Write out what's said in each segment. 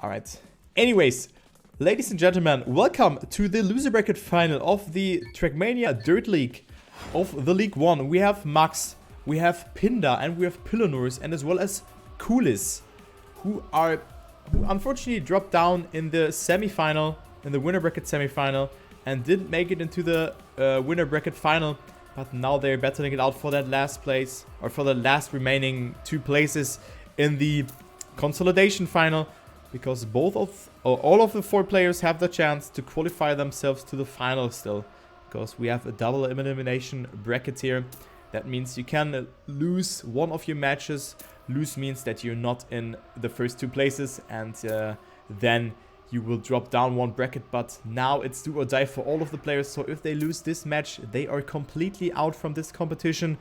Alright. Anyways, ladies and gentlemen, welcome to the loser bracket final of the Trackmania Dirt League of the League 1. We have Max, we have Pinda, and we have Pilounours, and as well as Koulis, who unfortunately dropped down in the semi-final, in the winner bracket semi-final, and didn't make it into the winner bracket final. But now they're battling it out for that last place, or for the last remaining 2 places in the consolidation final, because all of the 4 players have the chance to qualify themselves to the final still, because we have a double elimination bracket here. That means you can lose one of your matches. Lose means that you're not in the first 2 places, and then you will drop down 1 bracket. But now it's do or die for all of the players, so if they lose this match, they are completely out from this competition.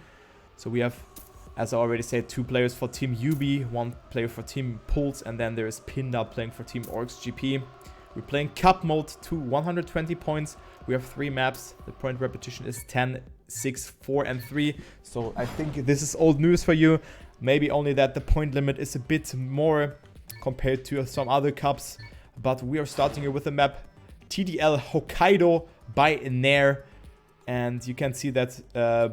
So we have, as I already said, 2 players for Team UB, 1 player for Team Pulse, and then there is Pinda playing for Team Orcs GP. We're playing Cup mode to 120 points. We have 3 maps. The point repetition is 10, 6, 4, and 3. So I think this is old news for you. Maybe only that the point limit is a bit more compared to some other cups. But we are starting here with the map TDL Hokkaido by Nair. And you can see that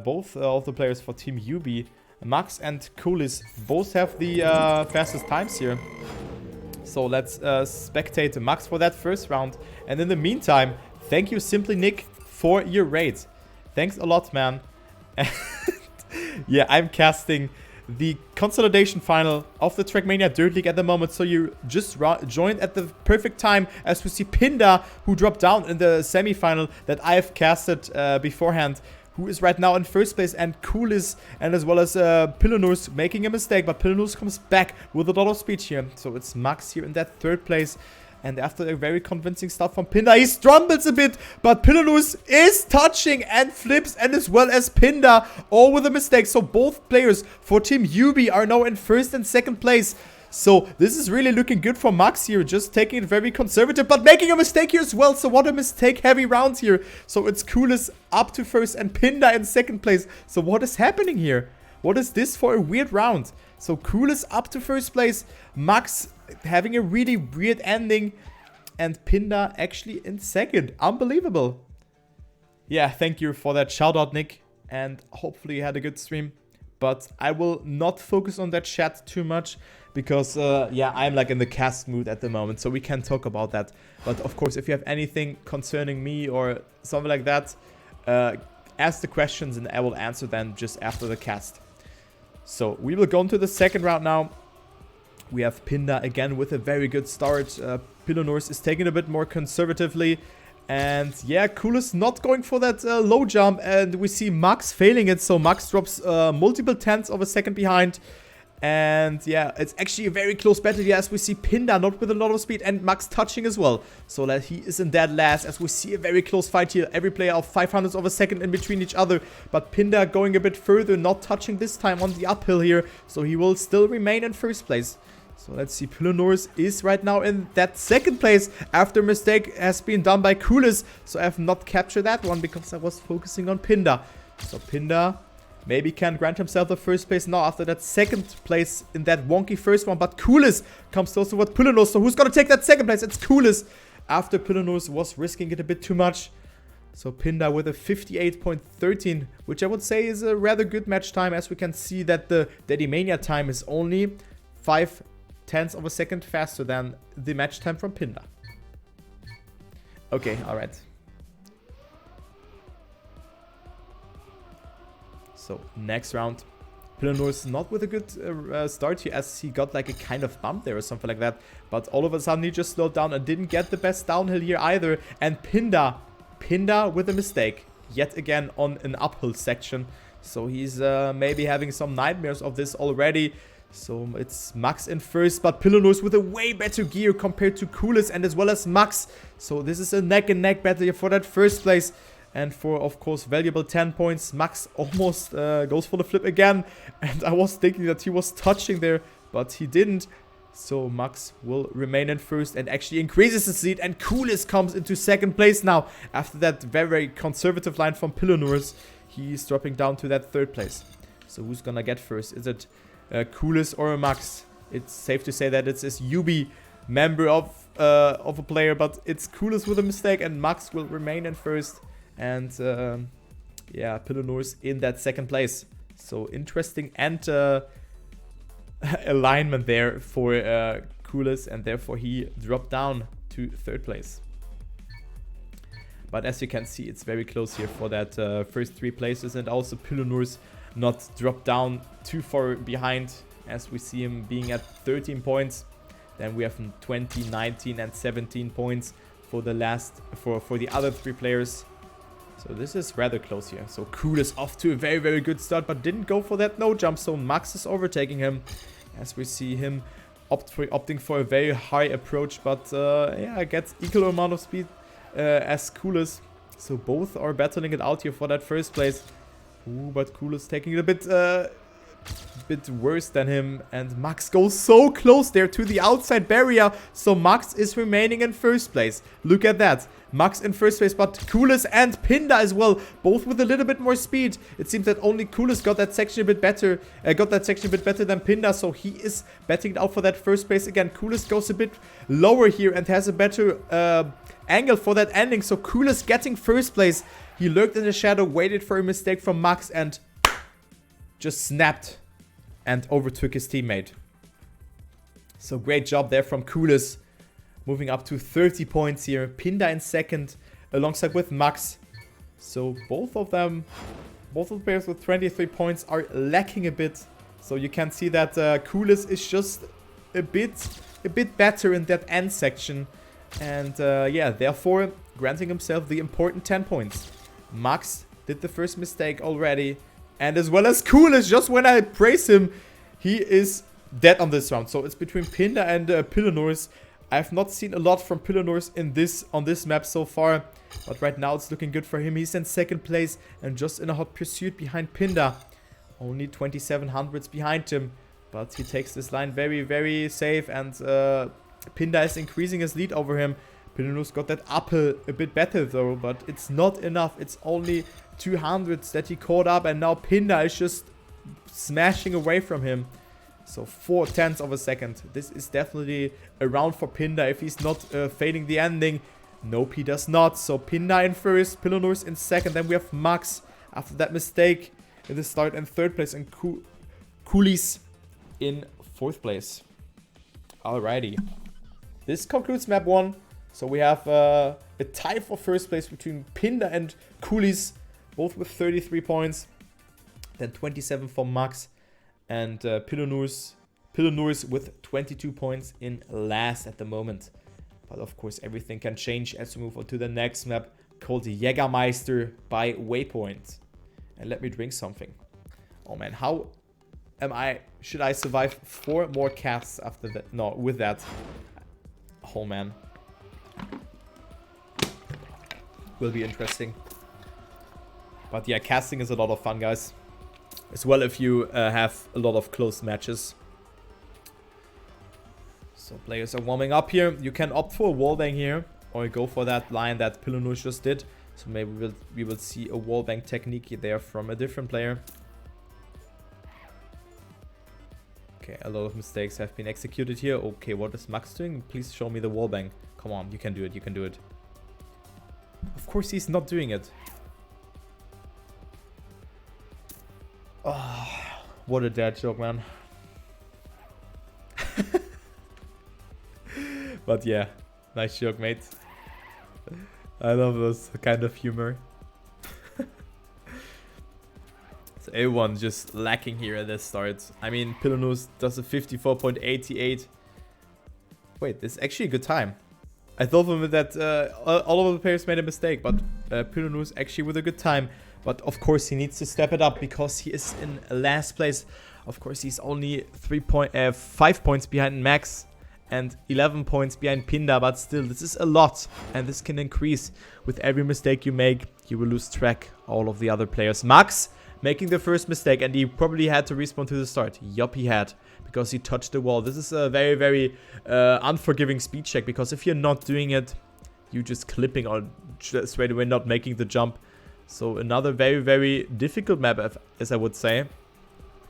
both of the players for Team UB, Max and Koulis, both have the fastest times here. So let's spectate Max for that first round. And in the meantime, thank you Simply Nick for your raid. Thanks a lot, man. And yeah, I'm casting the consolidation final of the Trackmania Dirt League at the moment. So you just joined at the perfect time, as we see Pinda, who dropped down in the semi-final that I've casted beforehand, who is right now in first place, and Koulis, and as well as Pilounours making a mistake, but Pilounours comes back with a lot of speed here. So it's Max here in that 3rd place, and after a very convincing start from Pinda, he stumbles a bit, but Pilounours is touching and flips, and as well as Pinda, all with a mistake. So both players for Team UB are now in 1st and 2nd place. So this is really looking good for Max here, just taking it very conservative, but making a mistake here as well. So what a mistake heavy round here. So it's Koulis up to 1st and Pinda in 2nd place. So what is happening here? What is this for a weird round? So Koulis up to 1st place, Max having a really weird ending, and Pinda actually in 2nd. Unbelievable. Yeah, thank you for that shout out, Nick, and hopefully you had a good stream. But I will not focus on that chat too much, because yeah, I'm like in the cast mood at the moment, so we can talk about that. But of course, if you have anything concerning me or something like that, ask the questions and I will answer them just after the cast. So we will go into the 2nd round now. We have Pinda again with a very good start. Pilounours is taking a bit more conservatively. And yeah, Koulis not going for that low jump, and we see Max failing it. So Max drops multiple tenths of a second behind. And yeah, it's actually a very close battle here, as we see Pinda not with a lot of speed, and Max touching as well. So that he is in dead last, as we see a very close fight here. Every player of 500ths of a second in between each other. But Pinda going a bit further, not touching this time on the uphill here. So he will still remain in 1st place. So let's see, Pilounours is right now in that 2nd place after a mistake has been done by Koulis. So I have not captured that one because I was focusing on Pinda. So Pinda maybe can grant himself the 1st place now after that 2nd place in that wonky first one. But Koulis comes closer with Pilounours. So who's going to take that 2nd place? It's Koulis, after Pilounours was risking it a bit too much. So Pinda with a 58.13, which I would say is a rather good match time, as we can see that the Dedimania time is only 5 tenths of a second faster than the match time from Pinda. Okay, alright. So next round, Pilounours not with a good start here, as he got like a kind of bump there or something like that. But all of a sudden he just slowed down and didn't get the best downhill here either. And Pinda with a mistake yet again on an uphill section. So he's maybe having some nightmares of this already. So it's Max in 1st, but Pilounours with a way better gear compared to Koulis and as well as Max. So this is a neck and neck battle here for that 1st place. And for, of course, valuable 10 points, Max almost goes for the flip again. And I was thinking that he was touching there, but he didn't. So Max will remain in 1st and actually increases his lead. And Koulis comes into 2nd place now. After that very conservative line from Pilounours, he's dropping down to that 3rd place. So who's gonna get 1st? Is it Koulis or Max? It's safe to say that it's UB member of a player, but it's Koulis with a mistake, and Max will remain in first. And yeah, Pilounours in that second place. So interesting and alignment there for Koulis, and therefore he dropped down to third place. But as you can see, it's very close here for that first 3 places, and also Pilounours not dropped down too far behind, as we see him being at 13 points. Then we have 20, 19 and 17 points for the last for the other 3 players. So this is rather close here. So Koulis off to a very, very good start, but didn't go for that no jump. So Max is overtaking him, as we see him opting for a very high approach, but yeah, gets equal amount of speed as Koulis. So both are battling it out here for that first place. Ooh, but Koulis taking it a bit worse than him, and Max goes so close there to the outside barrier. So Max is remaining in first place. Look at that. Max in first place, but Koulis and Pinda as well, both with a little bit more speed. It seems that only Koulis got that section a bit better, than Pinda, so he is betting it out for that first place again. Koulis goes a bit lower here and has a better angle for that ending. So Koulis getting first place. He lurked in the shadow, waited for a mistake from Max, and just snapped and overtook his teammate. So great job there from Koulis. Moving up to 30 points here. Pinda in second alongside with Max. So both of the players with 23 points are lacking a bit. So you can see that Koulis is just a bit better in that end section. And yeah, therefore granting himself the important 10 points. Max did the first mistake already. And as well as Koulis, just when I praise him, he is dead on this round. So it's between Pinda and Pilounours. I have not seen a lot from Pilounours on this map so far. But right now it's looking good for him. He's in second place and just in a hot pursuit behind Pinda. Only 2700s behind him. But he takes this line very, very safe. And Pinda is increasing his lead over him. Pilounours got that uphill a bit better though, but it's not enough. It's only 200s that he caught up, and now Pinda is just smashing away from him. So 0.4 of a second. This is definitely a round for Pinda if he's not fading the ending. Nope, he does not. So Pinda in first, Pilounours in second. Then we have Max after that mistake in the start in third place, and Koulis in fourth place. Alrighty. This concludes map 1. So we have a tie for first place between Pinda and Koulis, both with 33 points. Then 27 for Max, and Pilounours with 22 points in last at the moment. But of course everything can change as we move on to the next map called Jägermeister by Waypoint. And let me drink something. Oh man, how should I survive 4 more casts after that? No, with that. Oh man. Will be interesting. But yeah, casting is a lot of fun, guys. As well if you have a lot of close matches. So players are warming up here. You can opt for a wallbang here, or go for that line that Pilounours just did. So maybe we will see a wallbang technique there from a different player. Okay, a lot of mistakes have been executed here. Okay, what is Max doing? Please show me the wallbang. Come on, you can do it, you can do it. Of course he's not doing it. Oh, what a dad joke, man. But yeah, nice joke, mate. I love this kind of humor. So everyone just lacking here at the start. I mean, Pilounours does a 54.88. Wait, this is actually a good time. I thought for a minute that all of the players made a mistake, but Pilounours actually with a good time. But of course he needs to step it up because he is in last place. Of course he's only 5 points behind Max and 11 points behind Pinda, but still this is a lot, and this can increase. With every mistake you make, you will lose track all of the other players. Max making the first mistake, and he probably had to respawn to the start. Yup, he had, because he touched the wall. This is a very, very unforgiving speed check, because if you're not doing it, you're just clipping or straight away not making the jump. So another very, very difficult map, as I would say.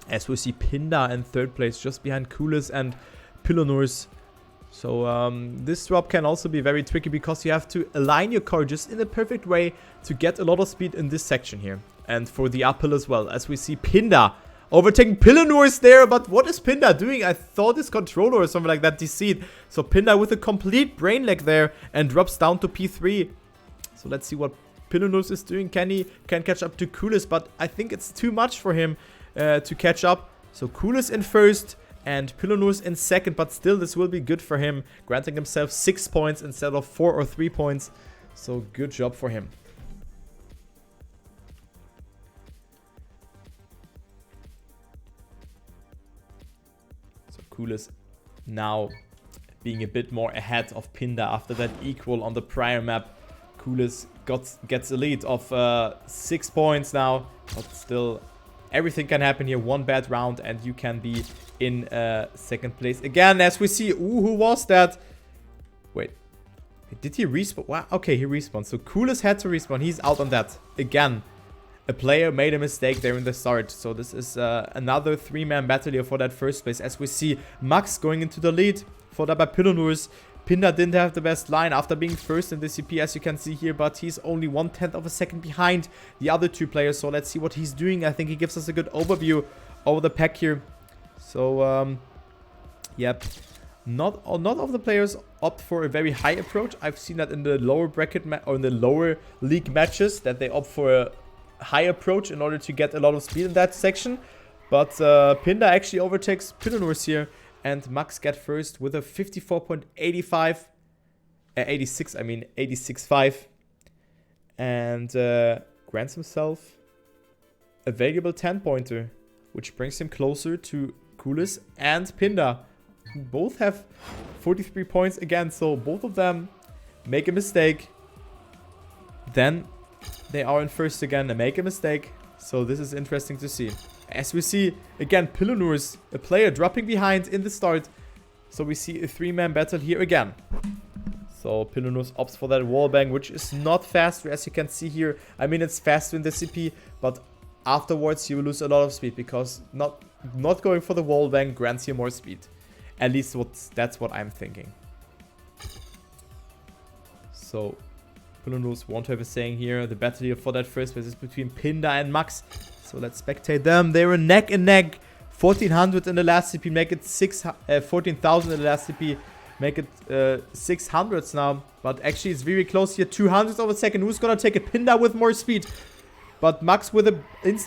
As we see Pinda in third place, just behind Koulis and Pilounours. So this drop can also be very tricky because you have to align your car just in a perfect way to get a lot of speed in this section here. And for the uphill as well, as we see Pinda overtaking Pilounours there. But what is Pinda doing? I thought his controller or something like that deceived. So Pinda with a complete brain lag there and drops down to P3. So let's see what Pilounours is doing. Can catch up to Koulis, but I think it's too much for him to catch up. So Koulis in first and Pilounours in second, but still this will be good for him, granting himself 6 points instead of 4 or 3 points. So good job for him. So Koulis now being a bit more ahead of Pinda after that equal on the prior map. Koulis gets a lead of 6 points now, but still everything can happen here. One bad round and you can be in second place again, as we see. Ooh, who was that? Wait, did he respawn? Wow, okay, he respawned. So Koulis had to respawn. He's out on that again. A player made a mistake there in the start. So this is another 3-man battle here for that first place, as we see Max going into the lead, followed up by Pilounours. Pinda didn't have the best line after being first in the CP, as you can see here, but he's only 1/10 of a second behind the other 2 players. So let's see what he's doing. I think he gives us a good overview over the pack here. So, yep. Not all of the players opt for a very high approach. I've seen that in the lower bracket or in the lower league matches, that they opt for a high approach in order to get a lot of speed in that section. But Pinda actually overtakes Pilounours here. And Max get first with a 54.85, 86, I mean 86.5, and grants himself a valuable 10-pointer, which brings him closer to Koulis and Pinda, who both have 43 points again. So both of them make a mistake, then they are in first again and make a mistake. So this is interesting to see. As we see, again, Pilounours, a player dropping behind in the start. So we see a 3-man battle here again. So Pilounours opts for that wallbang, which is not faster, as you can see here. I mean, it's faster in the CP, but afterwards you will lose a lot of speed, because not going for the wallbang grants you more speed. At least that's what I'm thinking. So Pilounours want to have a saying here. The battle here for that first place is between Pinda and Max. So let's spectate them. They were neck and neck. 1400 in the last CP, make it 14,000 in the last CP, make it 600s now. But actually it's very close here. 200 of a second. Who's gonna take a Pinda with more speed? But Max with a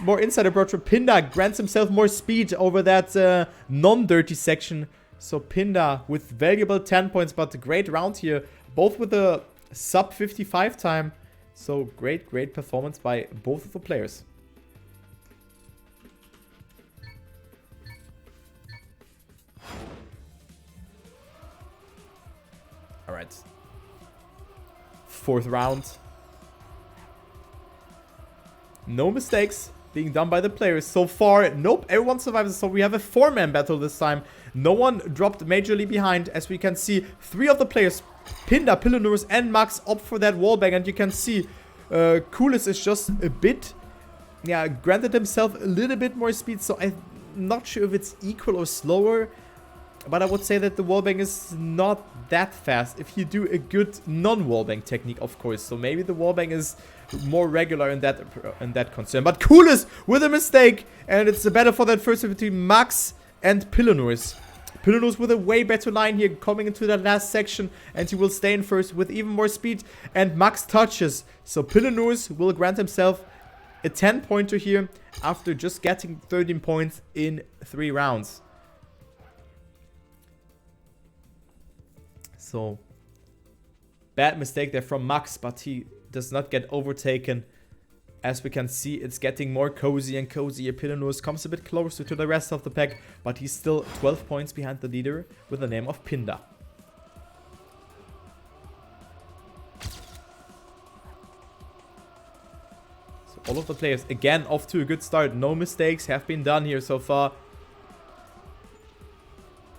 more inside approach for Pinda grants himself more speed over that non-dirty section. So Pinda with valuable 10 points, but a great round here. Both with a sub 55 time. So great performance by both of the players. Alright. 4th round. No mistakes being done by the players so far. Nope, everyone survives. So we have a 4-man battle this time. No one dropped majorly behind. As we can see, 3 of the players, Pinda, Pilounours and Max, opt for that wallbang. And you can see Koulis is just a bit, granted himself a little bit more speed. So I'm not sure if it's equal or slower. But I would say that the wallbang is not that fast if you do a good non-wallbang technique, of course. So maybe the wallbang is more regular in that concern. But Koulis with a mistake, and it's a battle for that first between Max and Pilounours. Pilounours with a way better line here, coming into that last section, and he will stay in first with even more speed. And Max touches, so Pilounours will grant himself a 10-pointer here after just getting 13 points in 3 rounds. So, bad mistake there from Max, but he does not get overtaken. As we can see, it's getting more cozy and cozy. Pilounours comes a bit closer to the rest of the pack, but he's still 12 points behind the leader with the name of Pinda. So all of the players, again, off to a good start. No mistakes have been done here so far.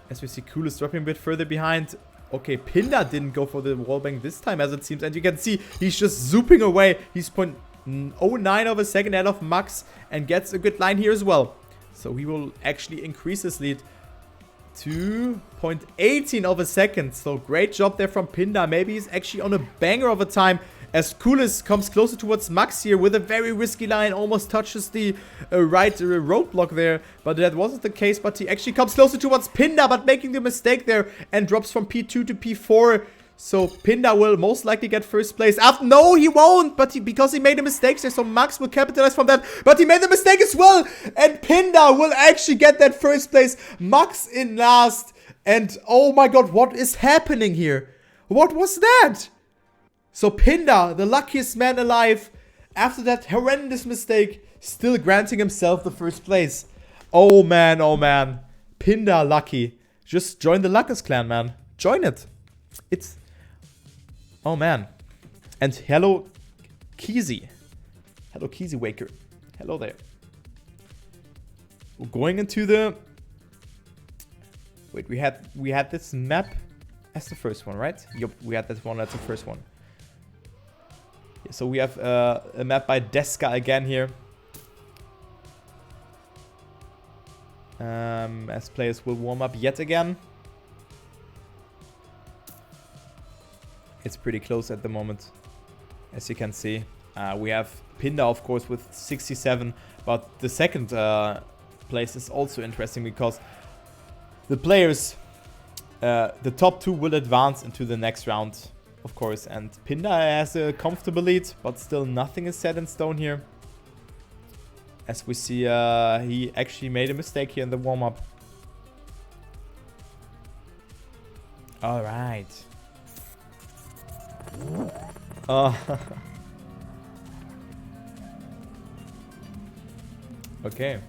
As we see Koulis dropping a bit further behind. Okay, Pinda didn't go for the wallbang this time, as it seems. And you can see he's just zooping away. He's 0.09 of a second ahead of Max and gets a good line here as well. So he will actually increase his lead 2.18 of a second. So great job there from Pinda. Maybe he's actually on a banger of a time. As Koulis comes closer towards Max here with a very risky line. Almost touches the right roadblock there. But that wasn't the case. But he actually comes closer towards Pinda. But making the mistake there. And drops from P2 to P4. So Pinda will most likely get first place. No, he won't. But because he made a mistake there. So Max will capitalize from that. But he made the mistake as well. And Pinda will actually get that first place. Max in last. And oh my god, what is happening here? What was that? So Pinda, the luckiest man alive, after that horrendous mistake, still granting himself the first place. Oh man, oh man. Pinda lucky. Just join the Luckers clan, man. Join it. It's... Oh man. And hello, Keezy. Hello, Keezy Waker. Hello there. We're going into the... Wait, we had this map as the first one, right? Yup, we had that one as the first one. So we have a map by Deska again here. As players will warm up yet again. It's pretty close at the moment, as you can see. We have Pinda, of course, with 67. But the second place is also interesting because the players, the top two will advance into the next round. Of course, and Pinda has a comfortable lead, but still nothing is set in stone here. As we see, he actually made a mistake here in the warm-up. Alright. Okay.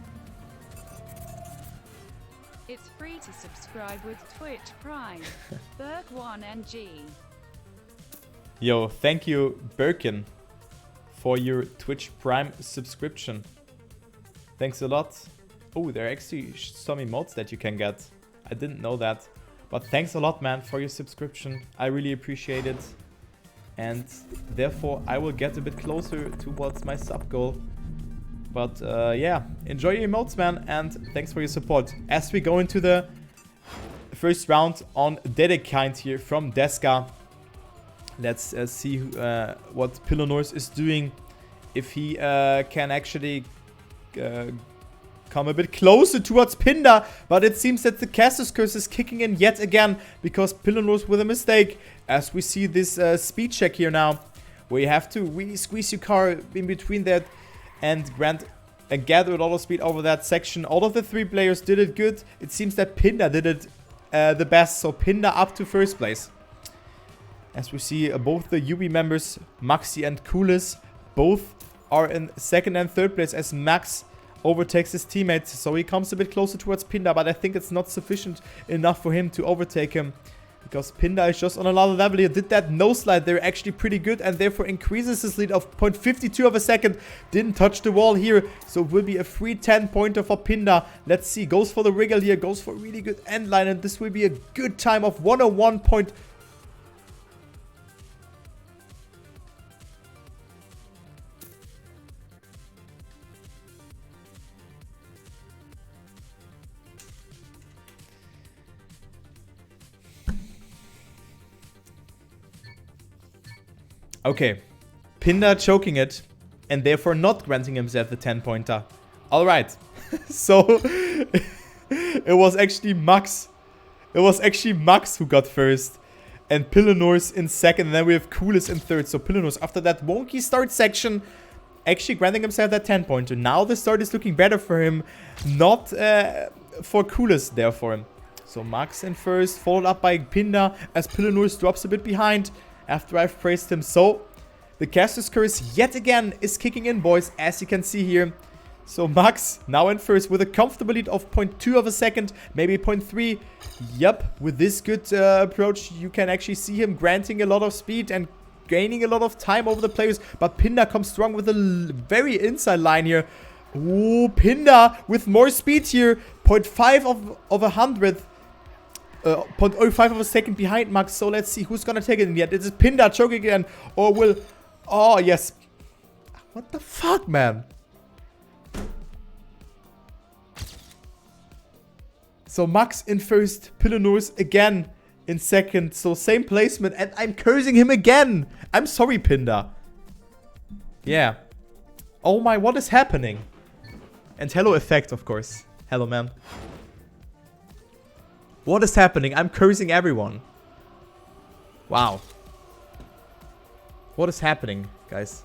It's free to subscribe with Twitch Prime. Berk1NG. Yo, thank you, Birkin, for your Twitch Prime subscription. Thanks a lot. Oh, there are actually some emotes that you can get. I didn't know that. But thanks a lot, man, for your subscription. I really appreciate it. And therefore, I will get a bit closer towards my sub goal. But yeah, enjoy your emotes, man, and thanks for your support. As we go into the first round on Dedekind here from Deska. Let's see what Pilounours is doing. If he can actually come a bit closer towards Pinda. But it seems that the Caster's Curse is kicking in yet again. Because Pilounours with a mistake. As we see this speed check here now. Where you have to really squeeze your car in between that. And gather a lot of speed over that section. All of the three players did it good. It seems that Pinda did it the best. So Pinda up to first place. As we see, both the UB members, Maxi and Koulis, both are in second and third place as Max overtakes his teammates. So he comes a bit closer towards Pinda, but I think it's not sufficient enough for him to overtake him. Because Pinda is just on another level here. Did that no slide there actually pretty good and therefore increases his lead of 0.52 of a second. Didn't touch the wall here. So it will be a free 10 pointer for Pinda. Let's see. Goes for the wriggle here. Goes for a really good end line. And this will be a good time of 101. Okay, Pinda choking it and therefore not granting himself the 10 pointer. Alright, so it was actually Max. It was actually Max who got first and Pilounours in second, and then we have Koulis in third. So Pilounours after that wonky start section actually granting himself that 10 pointer. Now the start is looking better for him, not for Koulis therefore. So Max in first, followed up by Pinda as Pilounours drops a bit behind. After I've praised him. So, the Caster's Curse yet again is kicking in, boys, as you can see here. So, Max now in first with a comfortable lead of 0.2 of a second, maybe 0.3. Yep, with this good approach, you can actually see him granting a lot of speed and gaining a lot of time over the players. But Pinda comes strong with a very inside line here. Ooh, Pinda with more speed here. 0.5 of a hundredth. 0.05 of a second behind Max. So let's see who's gonna take it in the end. Is it Pinda choking again? Or will... Oh, yes. What the fuck, man? So Max in first, Pilounours again in second. So same placement, and I'm cursing him again. I'm sorry, Pinda. Yeah. Oh my, what is happening? And hello effect, of course. Hello, man. What is happening? I'm cursing everyone. Wow. What is happening, guys?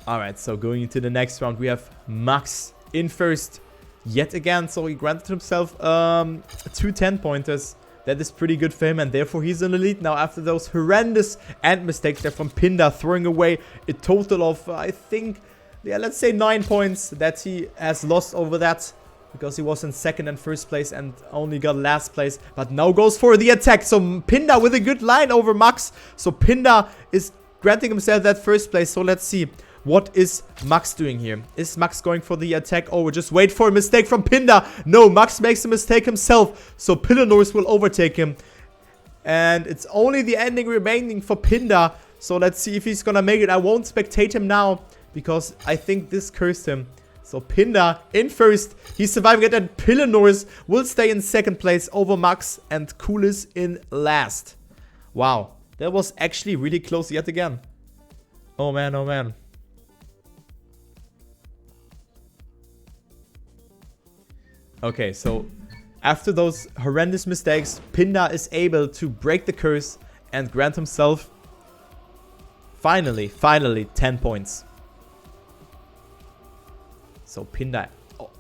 Alright, so going into the next round, we have Max in first yet again. So he granted himself 2 10-pointers. That is pretty good for him, and therefore he's in the lead now after those horrendous end mistakes there from Pinda, throwing away a total of, I think, yeah, let's say 9 points that he has lost over that. Because he was in second and first place and only got last place. But now goes for the attack. So Pinda with a good line over Max. So Pinda is granting himself that first place. So let's see. What is Max doing here? Is Max going for the attack? Oh, just wait for a mistake from Pinda. No, Max makes a mistake himself. So Pilounours will overtake him. And it's only the ending remaining for Pinda. So let's see if he's gonna make it. I won't spectate him now, because I think this cursed him. So Pinda in first. He's surviving it, and Pilounours will stay in second place over Max, and Koulis in last. Wow. That was actually really close yet again. Oh man, oh man. Okay, so after those horrendous mistakes, Pinda is able to break the curse and grant himself finally 10 points. So Pinda,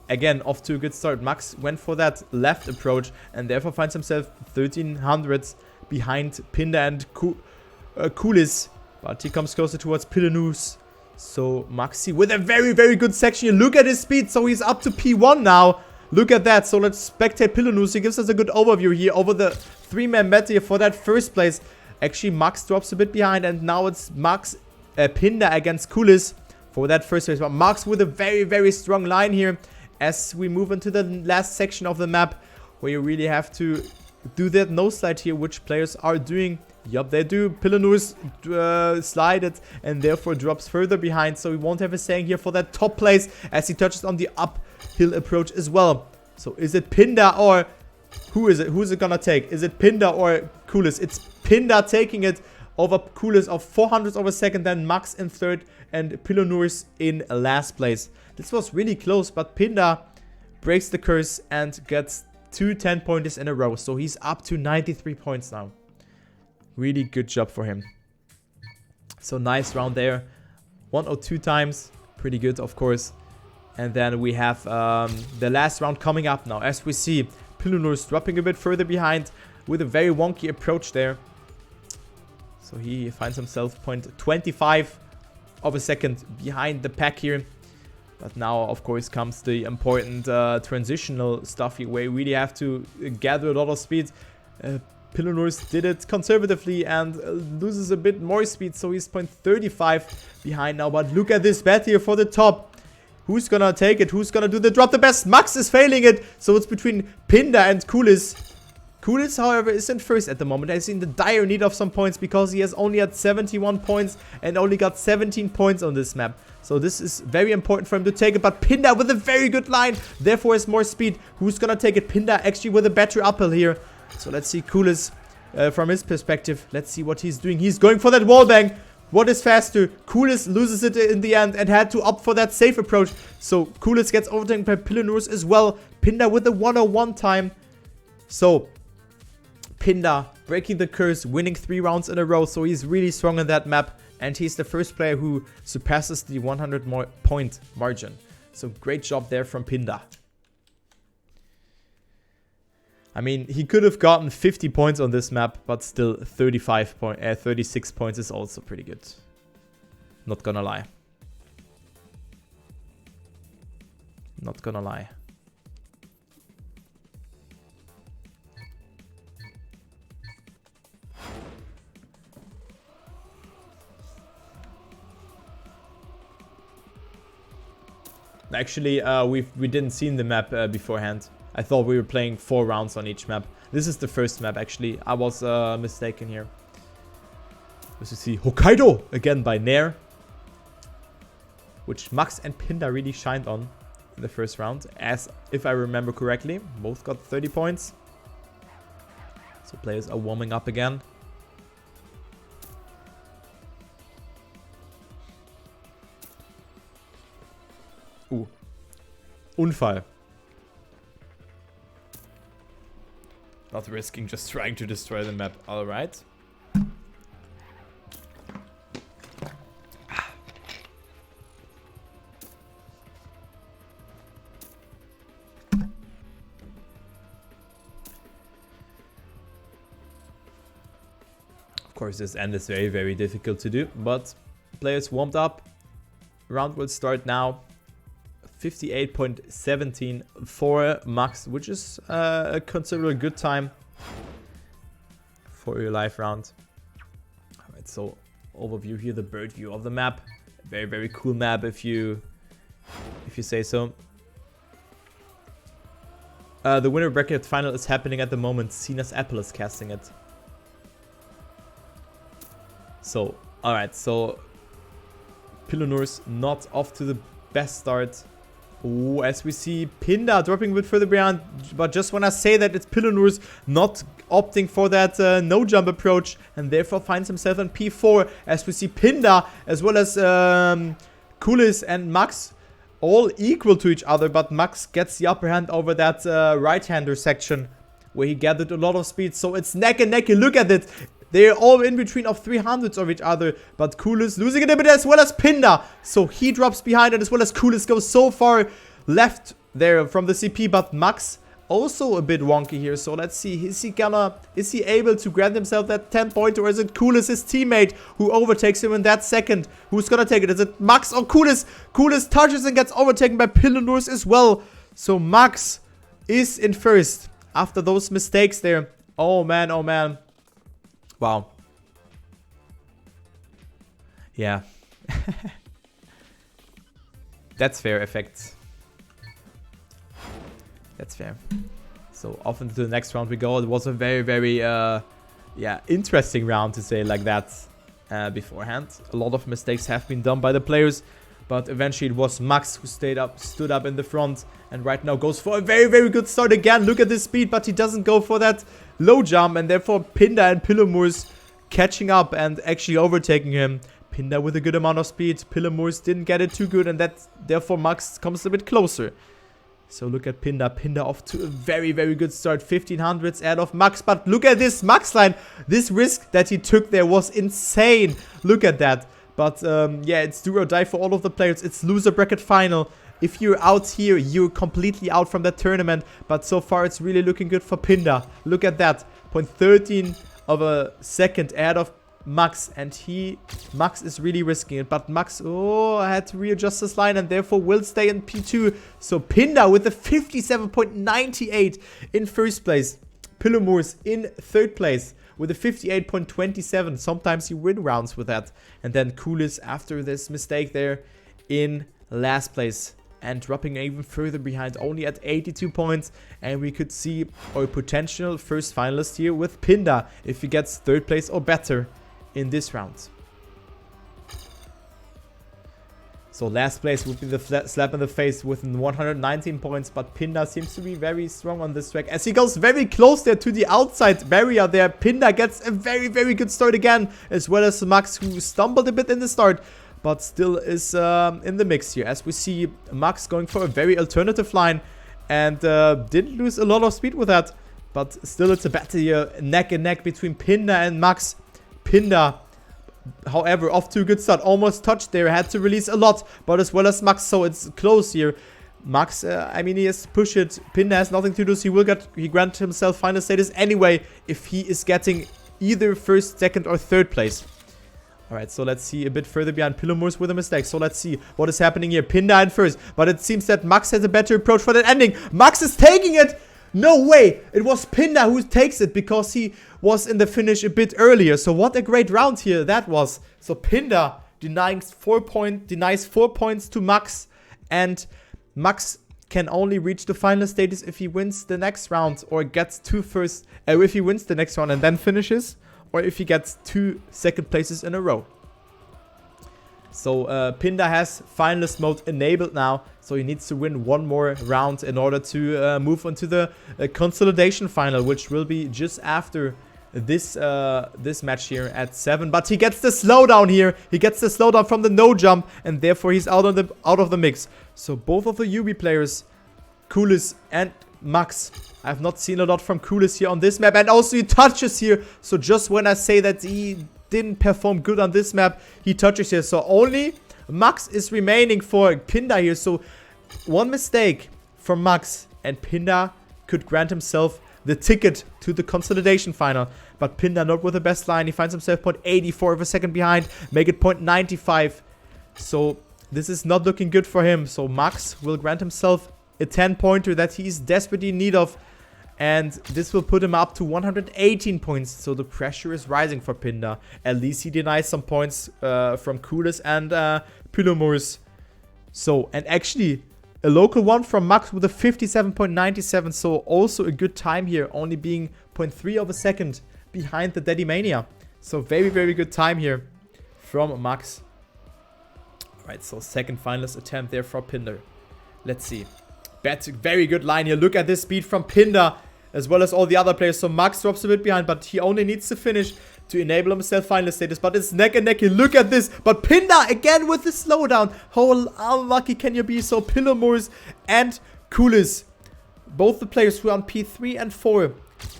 again, off to a good start. Max went for that left approach and therefore finds himself 1300s behind Pinda and Koulis. But he comes closer towards Pilounours. So Maxi with a very, very good section here. Look at his speed. So he's up to P1 now. Look at that. So let's spectate Pilounours. He gives us a good overview here over the 3-man battle here for that first place. Actually, Max drops a bit behind, and now it's Pinda against Koulis for that first place. But Max with a very, very strong line here as we move into the last section of the map, where you really have to do that no slide here, which players are doing. Yup, they do. Pilounours slide it and therefore drops further behind, so we won't have a saying here for that top place as he touches on the uphill approach as well. So is it Pinda or who is it? Who's it gonna take? Is it Pinda or Koulis? It's Pinda taking it over Koulis of 400 over second, then Max in third and Pilounours in last place. This was really close, but Pinda breaks the curse and gets 2 10-pointers in a row. So he's up to 93 points now. Really good job for him. So nice round there. 1 or 2 times. Pretty good, of course. And then we have the last round coming up now. As we see, Pilounours dropping a bit further behind with a very wonky approach there. So he finds himself 0.25 of a second behind the pack here. But now, of course, comes the important transitional stuff here, where you really have to gather a lot of speed. Pilounours did it conservatively and loses a bit more speed, so he's 0.35 behind now. But look at this bet here for the top. Who's gonna take it? Who's gonna do the drop the best? Max is failing it, so it's between Pinda and Koulis. Koulis, however, is in first at the moment. He's in the dire need of some points because he has only had 71 points and only got 17 points on this map. So this is very important for him to take it. But Pinda with a very good line, therefore has more speed. Who's gonna take it? Pinda actually with a better uphill here. So let's see Koulis from his perspective. Let's see what he's doing. He's going for that wallbang. What is faster? Koulis loses it in the end and had to opt for that safe approach. So Koulis gets overtaken by Pilounours as well. Pinda with a 101 time. So Pinda breaking the curse, winning 3 rounds in a row. So he's really strong in that map. And he's the first player who surpasses the 100-point margin. So great job there from Pinda. I mean, he could have gotten 50 points on this map, but still 36 points is also pretty good. Not gonna lie. Not gonna lie. Actually, we didn't see the map beforehand. I thought we were playing 4 rounds on each map. This is the first map, actually. I was mistaken here. As you see, Hokkaido again by Nair, which Max and Pinda really shined on. in the first round, as if I remember correctly. Both got 30 points. So players are warming up again. Ooh. Unfall. Not risking, just trying to destroy the map. Alright. Of course, this end is very, very difficult to do, but players warmed up. Round will start now. 58.17 for Max, which is a considerably good time for your live round. Alright, so overview here, the bird view of the map. Very, very cool map if you say so. The winner bracket final is happening at the moment. Cena's Apple is casting it. So, alright, so Pilounours not off to the best start. Ooh, as we see Pinda dropping a bit further behind, but just when I say that, it's Pilounours not opting for that no jump approach, and therefore finds himself on P4, as we see Pinda as well as Koulis and Max all equal to each other, but Max gets the upper hand over that right-hander section where he gathered a lot of speed. So it's neck and neck. You look at it. They're all in between of 300s of each other, but Koulis losing it a bit as well as Pinda. So he drops behind it as well as Koulis goes so far left there from the CP, but Max also a bit wonky here. So let's see, is he able to grant himself that 10 point, or is it Koulis, his teammate, who overtakes him in that second? Who's gonna take it? Is it Max or Koulis? Koulis touches and gets overtaken by Pilounours as well. So Max is in first after those mistakes there. Oh man, oh man. Wow. Yeah. That's fair effects. That's fair. So off into the next round we go. It was a very, very interesting round, to say it like that, beforehand. A lot of mistakes have been done by the players, but eventually it was Max who stood up in the front, and right now goes for a very, very good start again. Look at this speed, but he doesn't go for that low jump, and therefore Pinda and Pilounours catching up and actually overtaking him. Pinda with a good amount of speed. Pilounours didn't get it too good, and that therefore Max comes a bit closer. So look at Pinda. Pinda off to a very, very good start. 1500s ahead of Max. But look at this Max line. This risk that he took there was insane. Look at that. But yeah, it's do or die for all of the players. It's loser bracket final. If you're out here, you're completely out from that tournament. But so far, it's really looking good for Pinda. Look at that. 0.13 of a second ahead of Max, and Max is really risking it, but Max, had to readjust this line and therefore will stay in P2. So Pinda with the 57.98 in first place. Pilounours in third place with a 58.27. Sometimes you win rounds with that. And then Koulis, after this mistake there, in last place and dropping even further behind, only at 82 points. And we could see our potential first finalist here with Pinda if he gets third place or better in this round. So last place would be the slap in the face with 119 points, but Pinda seems to be very strong on this track as he goes very close there to the outside barrier there. Pinda gets a very, very good start again, as well as Max, who stumbled a bit in the start, but still is in the mix here, as we see Max going for a very alternative line and didn't lose a lot of speed with that, but still it's a battle here, neck and neck between Pinda and Max. Pinda, however, off to a good start, almost touched there, had to release a lot, but as well as Max, so it's close here. Max, I mean, he has to push it. Pinda has nothing to do, so he grant himself final status anyway if he is getting either first, second, or third place. Alright, so let's see a bit further behind. Pilounours with a mistake, so let's see what is happening here. Pinda in first, but it seems that Max has a better approach for that ending. Max is taking it! No way! It was Pinda who takes it because he was in the finish a bit earlier. So what a great round here that was. So Pinda denies 4 points to Max, and Max can only reach the final status if he wins the next round or gets if he wins the next round and then finishes, or if he gets 2 second places in a row. So Pinda has finalist mode enabled now. So he needs to win one more round in order to move on to the consolidation final, which will be just after this this match here at 7. But he gets the slowdown here. He gets the slowdown from the no jump, and therefore he's out of the mix. So both of the UB players, Koulis and Max. I have not seen a lot from Koulis here on this map, and also he touches here. So just when I say that he didn't perform good on this map, he touches here. So only Max is remaining for Pinda here. So one mistake from Max and Pinda could grant himself the ticket to the consolidation final. But Pinda not with the best line. He finds himself 0.84 of a second behind. Make it 0.95. So this is not looking good for him. So Max will grant himself a 10-pointer that he is desperately in need of. And this will put him up to 118 points. So the pressure is rising for Pinda. At least he denies some points from Koulis and Pilounours. So, and actually, a local one from Max with a 57.97. So also a good time here. Only being 0.3 of a second behind the Trackmania. So very, very good time here from Max. Alright, so second finalist attempt there for Pinda. Let's see. Very good line here. Look at this speed from Pinda, as well as all the other players. So Max drops a bit behind, but he only needs to finish to enable himself finalist status. But it's neck and neck here. Look at this. But Pinda again with the slowdown. How unlucky can you be? So Pilounours and Koulis, both the players who are on P3 and 4,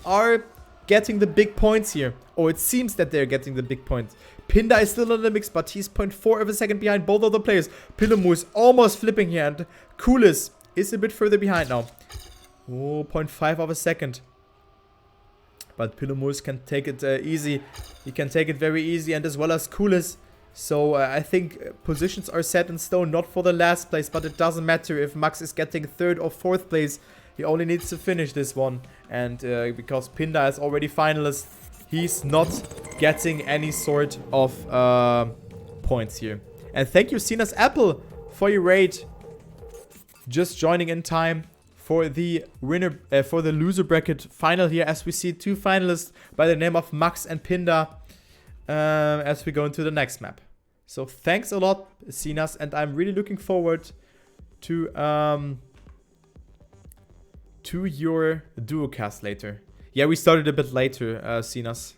are getting the big points here. Or it seems that they're getting the big points. Pinda is still in the mix, but he's 0.4 of a second behind both of the players. Pilounours almost flipping here, and Koulis is a bit further behind now. Oh, 0.5 of a second. But Pilounours can take it easy. He can take it very easy, and as well as Koulis. So I think positions are set in stone, not for the last place, but it doesn't matter if Max is getting 3rd or 4th place. He only needs to finish this one. And because Pinda is already finalist, he's not getting any sort of points here. And thank you, Sinas Apple, for your raid. Just joining in time for the winner, for the loser bracket final here, as we see 2 finalists by the name of Max and Pinda, as we go into the next map. So thanks a lot, Sinas, and I'm really looking forward to your duo cast later. Yeah, we started a bit later, Sinas.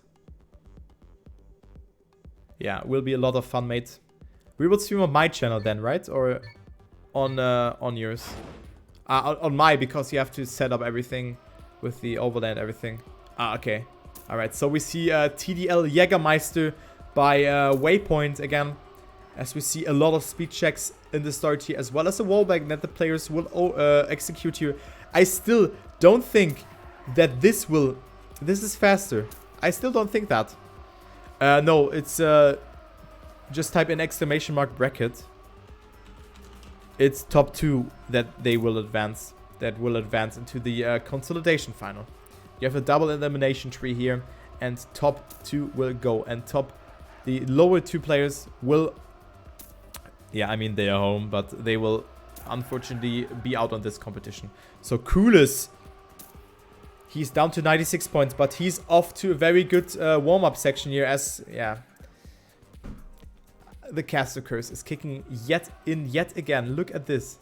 Yeah, will be a lot of fun, mate. We will stream on my channel then, right? Or on yours? On my, because you have to set up everything with the overlay and everything. Okay. Alright, so we see TDL Jägermeister by Waypoint again. As we see a lot of speed checks in the start here, as well as a wallbang that the players will execute here. I still don't think that this is faster. I still don't think that. No, it's just type in ! bracket. It's top 2 that they will advance. That will advance into the consolidation final. You have a double elimination tree here, and top 2 will go. And the lower 2 players will, yeah, I mean they are home, but they will unfortunately be out on this competition. So Koulis, he's down to 96 points, but he's off to a very good warm-up section here, as, yeah, the caster curse is kicking yet again. Look at this.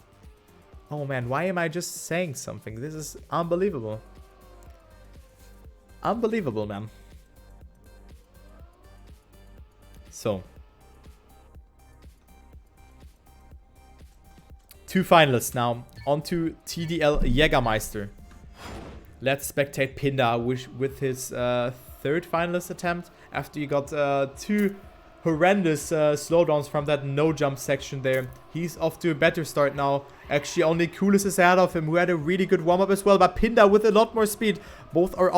Oh man, why am I just saying something? This is unbelievable. Unbelievable, man. So, 2 finalists now. On to TDL Jägermeister. Let's spectate Pinda with his 3rd finalist attempt, after he got 2 horrendous slowdowns from that no jump section there. He's off to a better start now. Actually, only Koulis is ahead of him, who had a really good warm-up as well. But Pinda with a lot more speed. Both are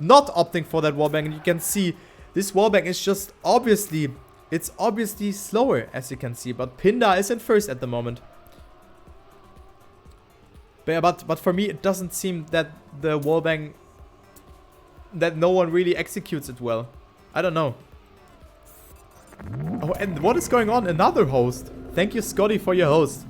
not opting for that wallbang. And you can see this wallbang is just obviously slower, as you can see. But Pinda is in first at the moment. But for me, it doesn't seem that the wallbang, that no one really executes it well. I don't know. Oh, and what is going on? Another host. Thank you, Scotty, for your host.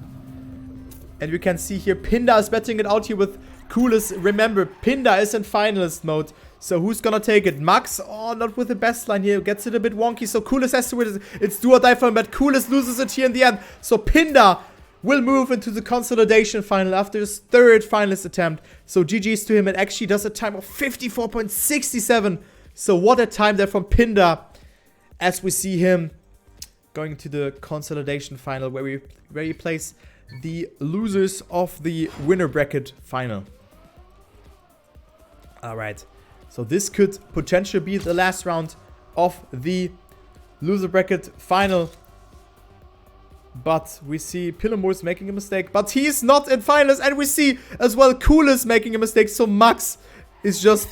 And we can see here, Pinda is betting it out here with Koulis. Remember, Pinda is in finalist mode. So who's gonna take it? Max? Oh, not with the best line here. Gets it a bit wonky. So Koulis has to win it. It's do or die for him, but Koulis loses it here in the end. So Pinda will move into the consolidation final after his 3rd finalist attempt. So GG's to him, and actually does a time of 54.67. So what a time there from Pinda, as we see him going to the consolidation final where he plays the losers of the winner bracket final. Alright, so this could potentially be the last round of the loser bracket final. But we see Pilounours making a mistake, but he's not in finals, and we see as well Koulis making a mistake. So Max is just,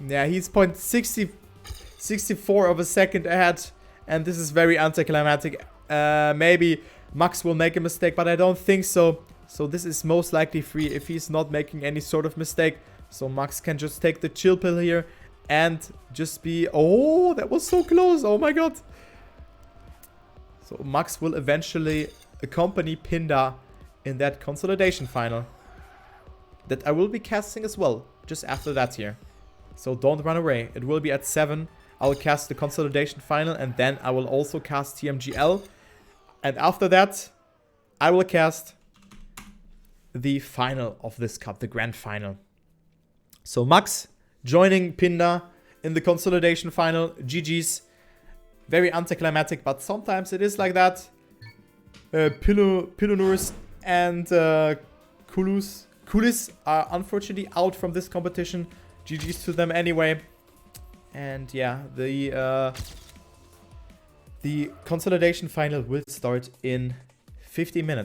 yeah, he's 0.64 of a second ahead, and this is very anticlimactic. Maybe Max will make a mistake, but I don't think so. So this is most likely free if he's not making any sort of mistake. So Max can just take the chill pill here and just be... Oh, that was so close. Oh my god. So Max will eventually accompany Pinda in that consolidation final that I will be casting as well, just after that here. So don't run away. It will be at 7. I will cast the consolidation final, and then I will also cast TMGL. And after that, I will cast the final of this cup, the grand final. So Max joining Pinda in the consolidation final. GG's. Very anticlimactic, but sometimes it is like that. Pilounours and Koulis are unfortunately out from this competition. GG's to them anyway. And yeah, the consolidation final will start in 50 minutes.